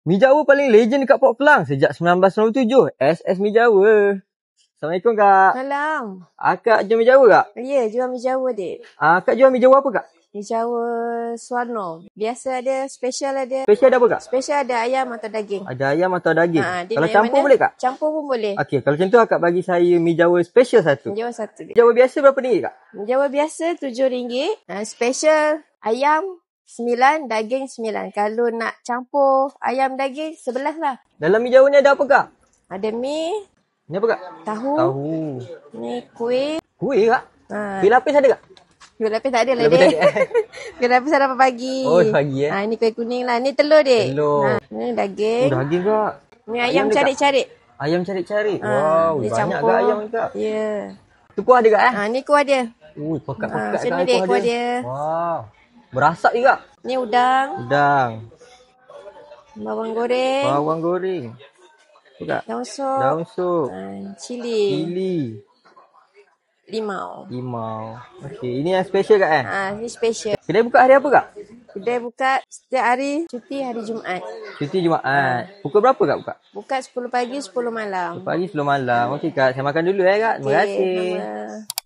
Mi Jawa paling legend dekat Port Klang sejak 1997. SS Mi Jawa. Assalamualaikum Kak. Salam. Akak jual mi Jawa kak? Ya, jual mi Jawa, dek. Akak jual mi Jawa apa kak? Mi Jawa Suwarno. Biasa ada, special ada. Spesial ada apa kak? Special ada ayam atau daging. Ada ayam atau daging? Dia Kalau yang campur mana? boleh kak? Campur pun boleh. Okey, kalau macam tu akak bagi saya mi Jawa special satu. Mi Jawa satu, Mi dek. Jawa biasa berapa ringgit kak? Mi Jawa biasa RM7. Special ayam 9, daging 9. Kalau nak campur ayam daging, 11 lah. Dalam mi Jawa ni ada apa kak? Ada mi, Ni apa kak? tahu, Tahu. ni kuih. Kuih kak? Ha, Kuih lapis ada kak? kuih lapis tak ada lah, Lapis dek. tak ada. Kuih lapis ada apa pagi. Oh, pagi Ni kuih kuning lah. Ni telur, dek. Telur. Ni daging. Daging kak. Ni Ayam ayam dia, Kak? cari-cari. Ayam cari-cari. Wow, dia banyak campur. kak ayam ni kak. Ya. Tu kuah ada kak Ni kuah dia. Ui, pekat-pekat Macam kak ni, dek, kuah kuah dia. dia. Wow. Berasap je kak. Ni udang, Udang. bawang goreng, Bawang goreng. Tu kak. daun sup, Daun sup. cili, Cili. limau. Limau. Okey, ini yang special kak Ni special. Kedai buka hari apa kak? Kedai buka setiap hari, cuti hari Jumaat. Cuti Jumaat. Pukul berapa kak buka? Buka 10 pagi, 10 malam. Pagi 10 malam. Okey kak, saya makan dulu kak. Terima kasih. Nama.